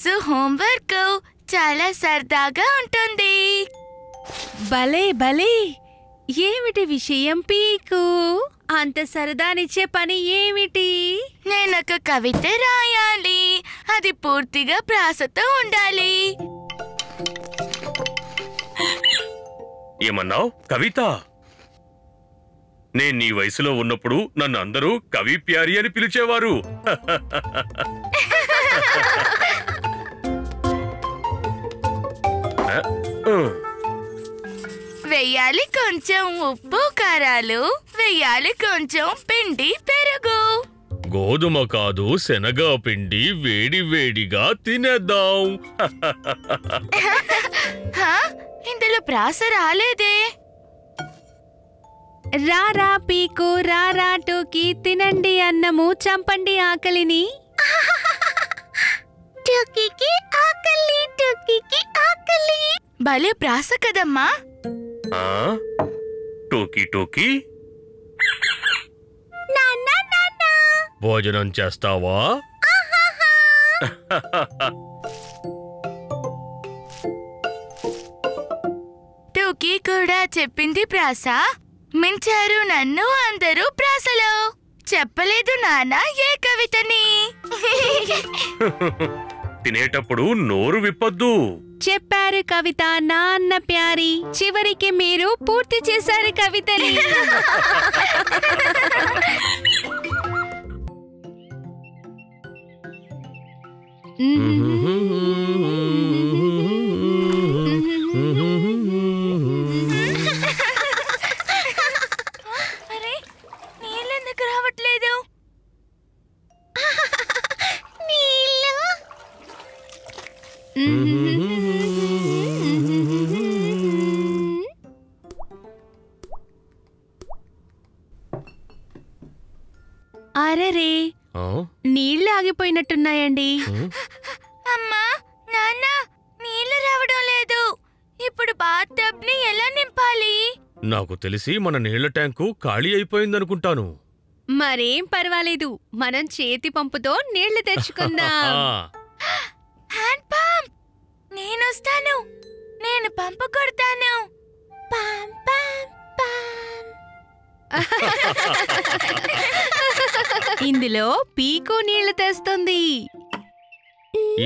రోజు హోంవర్క్ చాలా సరదాగా ఉంటుంది. భలే భలే! ఏమిటి విషయం పీకు? అంత సరదానిచ్చే పని ఏమిటి? నేనొక కవిత రాయాలి. అది పూర్తిగా ప్రాసతో ఉండాలి. ఏమన్నావ్ కవిత? నేను నీ వయసులో ఉన్నప్పుడు నన్ను అందరూ కవి ప్యారి అని పిలిచేవారు. వెయ్యాలి కొంచెం ఉప్పు కారాలు, వెయ్యాలి కొంచెం పిండి పెరుగు. గోధుమ కాదు శనగ పిండి వేడి వేడిగా తినేద్దాం. ఇందులో ప్రాస రాలేదే. రారా పీకు, రారా టోకీ, తినండి అన్నము, చంపండి ఆకలిని. టోకీకి ఆకలి, టోకీకి ఆకలి. భలే ప్రాస కదమ్మా. టోకీ టోకీ, భోజనం చేస్తావా? టోకీ కూడా చెప్పింది ప్రాస. మించారు నన్ను అందరూ ప్రాసలో. చెప్పలేదు నాన్న ఏ కవితని. తినేటప్పుడు నోరు విప్పొద్దు. చెప్పారు కవిత నాన్న ప్యారి. చివరికి మీరు పూర్తి చేశారు కవితని. అరే నీళ్ళెందుకు రావట్లేదు? నీళ్ళు అరెరే, నీళ్ళు ఆగిపోయినట్టున్నాయండి. అమ్మా నాన్న నీళ్ళు రావడం లేదు. ఇప్పుడు బాత్ టబ్ ని ఎలా నింపాలి? నాకు తెలిసి మన నీళ్ల ట్యాంకు ఖాళీ అయిపోయిందనుకుంటాను. మరేం పర్వాలేదు, మనం చేతి పంపుతో నీళ్లు తెచ్చుకుందాం. Hand pump. నేనొస్తాను. నేను పంపు కొడతాను. ఇందులో పీకు నీళ్లు తెస్తుంది.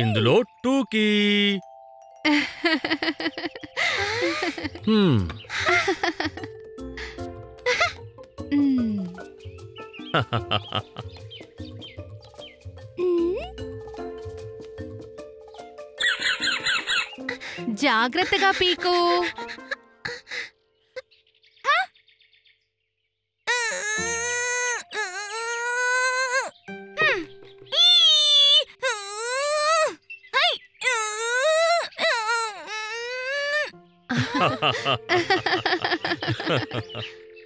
ఇందులో టూకీ. జాగ్రత్తగా పీకు.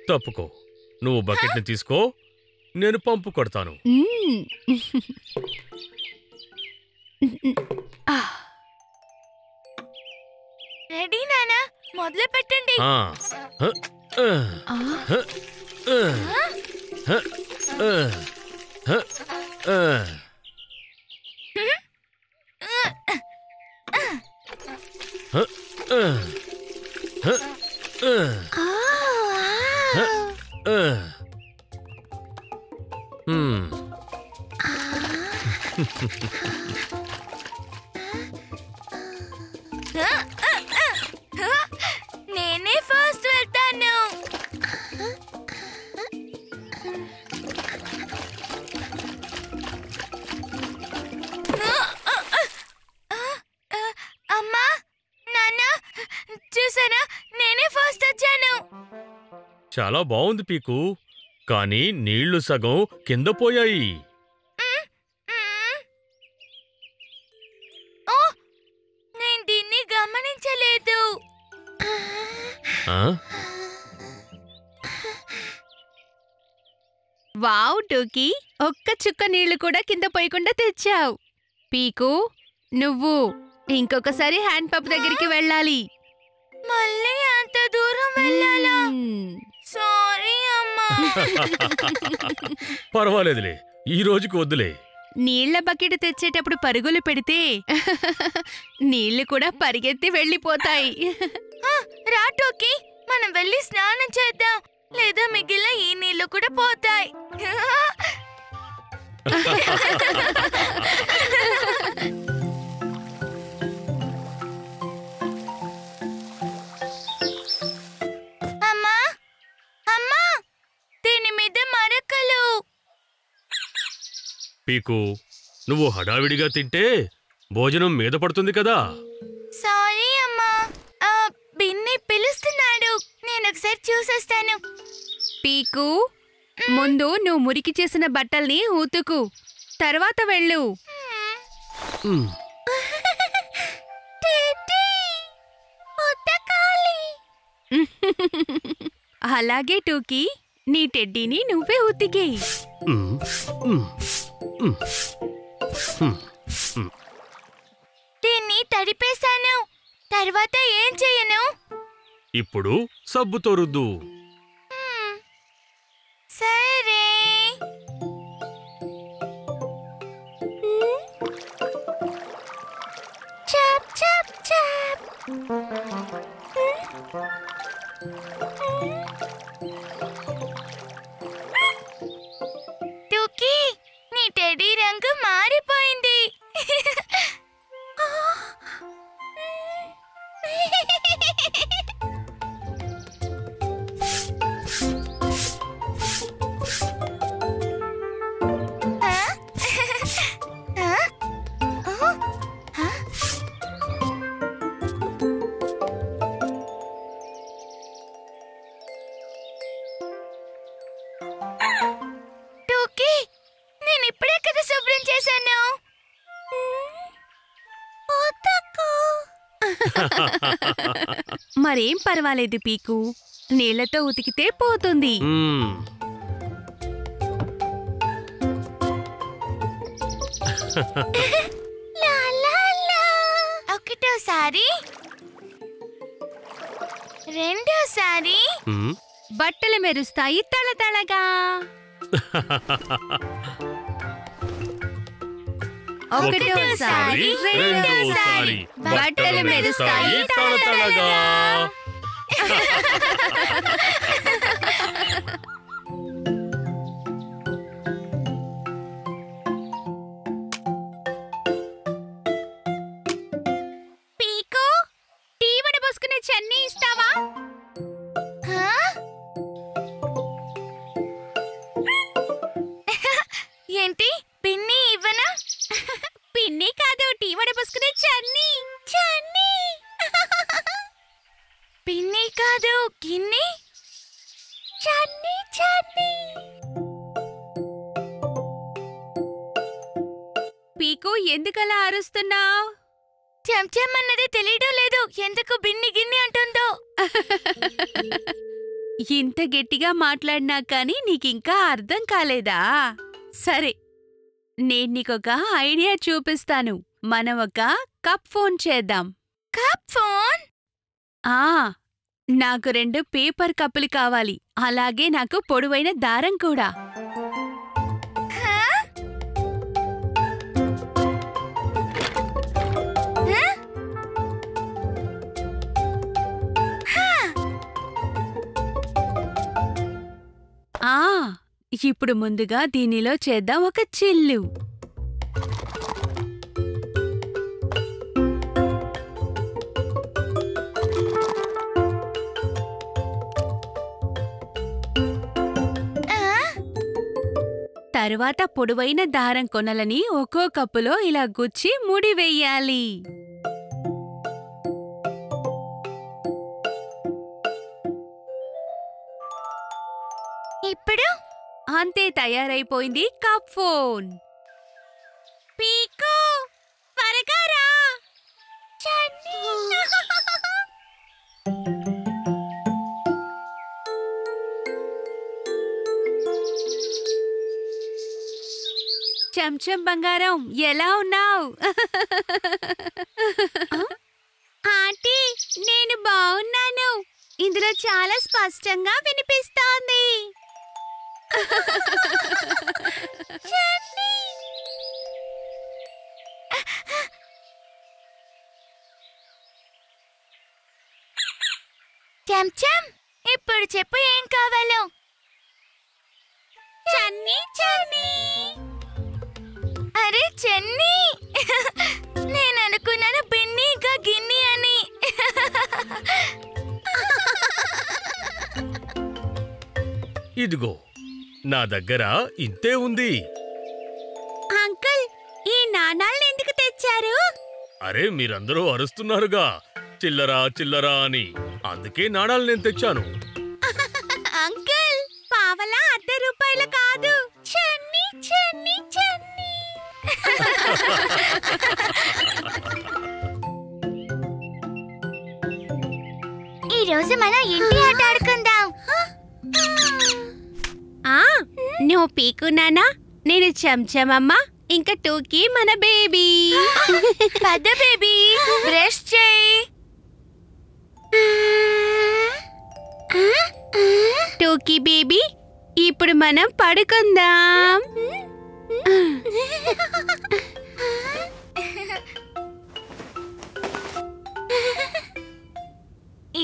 తప్పుకో. నువ్వు బకెట్ ని తీసుకో, నేను పంపు కొడతాను. రెడీ నానా, మొదలు పెట్టండి. నేనే ఫస్ట్ వెళ్తాను. అమ్మా నాన్న చూసారా, నేనే ఫస్ట్ వచ్చాను. చాలా బాగుంది పీకు, కానీ నీళ్లు సగం కింద పోయాయి. నేను దీన్ని గమనించలేదు. వావ్ టోకీ, ఒక్క చుక్క నీళ్లు కూడా కింద పోయకుండా తెచ్చావు. పీకు, నువ్వు ఇంకొకసారి హ్యాండ్ పంప్ దగ్గరికి వెళ్ళాలి. మళ్ళీ అంత దూరం వెళ్ళాలా? సారీ అమ్మా. పర్వాలేదులే, ఈ రోజుకి వద్దులే. నీళ్ల బకెట్ తెచ్చేటప్పుడు పరుగులు పెడితే నీళ్లు కూడా పరిగెత్తి వెళ్ళిపోతాయి. రా టోకీ, మనం వెళ్ళి స్నానం చేద్దాం, లేదా మిగిలిన ఈ నీళ్లు కూడా పోతాయి. అమ్మా అమ్మా, దీని మీద మరకలు. పీకు, నువ్వు హడావిడిగా తింటే భోజనం మీద పడుతుంది కదా. సారీ అమ్మా, బిన్ని పిలుస్తున్నాడు, నేను ఒకసారి చూసొస్తాను. పీకు, ముందు నువ్వు మురికి చేసిన బట్టల్ని ఉతుకు, తర్వాత వెళ్ళు. మ్, అలాగే టూకీ, నీ టెడ్డీని నువ్వే ఉతికేయి. మ్, మ్, మ్, మ్. దీన్ని తడిపేశాను, తర్వాత ఏం చెయ్యను? ఇప్పుడు సబ్బుతో రుద్దు. సరే. Chop chop chop. టూకీ, నీ టెడ్డీ రంగు మారిపోయింది. టూకీ, నేను ఇప్పుడే కదా శుభ్రం చేశాను. మరేం పర్వాలేదు పీకు, నీళ్లతో ఉతికితే పోతుంది. మ్. ఒకటోసారి, రెండోసారి. మ్. బట్టలు మెరుస్తాయి తళతళగా. ఒకటోసారి, రెండోసారి బట్టలు మెరుస్తాయి తళతళగా. పీకు, టీ వడబోసుకునే చన్నీ ఇస్తావా? ఏంటి, పిన్ని ఇవ్వనా? పిన్ని కాదు, టీ వడబోసుకునే చన్నీ. చన్నీ. పిన్ని కాదు, గిన్ని. చన్నీ చన్నీ. పీకు, ఎందుకలా అరుస్తున్నావు? చెంచం అన్నది తెలియడం లేదు, ఎందుకు బిన్ని గిన్ని అంటుందో. ఇంత గట్టిగా మాట్లాడినా కానీ నీకింకా అర్థం కాలేదా? సరే, నేను నీకొక ఐడియా చూపిస్తాను. మనం ఒక కప్ ఫోన్ చేద్దాం. Cup phone? నాకు 2 పేపర్ కప్పులు కావాలి, అలాగే నాకు పొడవైన దారం కూడా. ఇప్పుడు ముందుగా దీనిలో చేద్దాం ఒక చిల్లు. తరువాత పొడవైన దారం కొనలని ఒక్కో కప్పులో ఇలా గుచ్చి ముడి వెయ్యాలి. ఇప్పుడు అంతే, తయారైపోయింది కప్ ఫోన్. పీకు, త్వరగా రా. చెంచం బంగారం, ఎలా ఉన్నావు? ఆంటీ, నేను బాగున్నాను. ఇందులో చాలా స్పష్టంగా వినిపిస్తోంది. చెంచం ఇప్పుడు చెప్పు ఏం కావాలో. చన్నీ చన్నీ. అరే చెన్నీ, నేను అనుకున్నాను బిన్ని ఇంకా గిన్ని అని. ఇదిగో నా దగ్గర ఇంతే ఉంది. అంకుల్, ఈ నాణాలను ఎందుకు తెచ్చారు? అరే మీరందరూ అరుస్తున్నారుగా చిల్లరా చిల్లరా అని, అందుకే నాణాలు నేను తెచ్చాను. అంకుల్, పావలా ₹1 కాదు, చన్నీ చన్నీ చన్నీ. ఈ రోజు మనం ఇంటి ఆట ఆడుకుందాం. నువ్వు పీకు నానా, నేను చెంచమమ్మ, ఇంకా టూకీ మన బేబీ. పద బేబీ, బ్రష్ చేయి. టూకీ బేబీ, ఇప్పుడు మనం పడుకుందాం.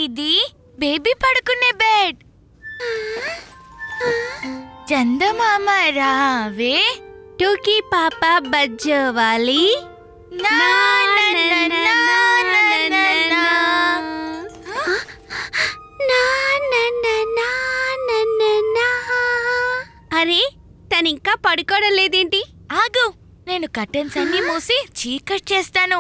ఇది బేబీ పడుకునే బెడ్. చందమామ రావే, టూకీ పాప బజ్జోవాలి. నా నా నా నా నా నా నా. అరే, తనింకా పడుకోవడం లేదేంటి? ఆగు, నేను కర్టెన్స్ అన్ని మూసి చీకట్ చేస్తాను.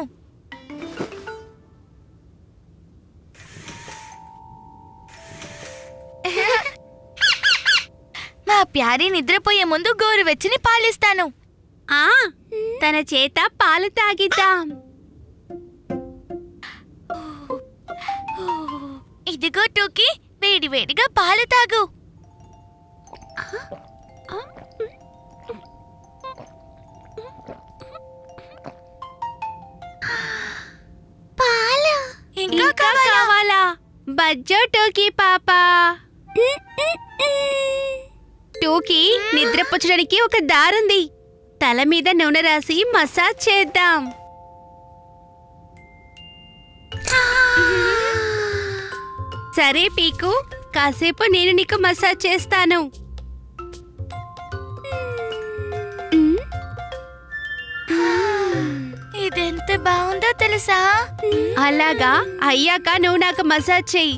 మా ప్యారీ నిద్రపోయే ముందు గోరువెచ్చని పాలిస్తాను. తన చేత పాలు తాగిద్దాం. ఇదిగో టూకీ, వేడి వేడిగా పాలు తాగు. పాలు ఇంకా కావాలా? బజ్జో టోకీ పాప. టోకీ నిద్రపుచ్చడానికి ఒక దారుంది. తల మీద నూనె రాసి మసాజ్ చేద్దాం. సరే పీకు, కాసేపు నేను నీకు మసాజ్ చేస్తాను. ఇదెంత బాగుందో తెలుసా? అలాగా, అయ్యాక నువ్వు నాకు మసాజ్ చెయ్యి.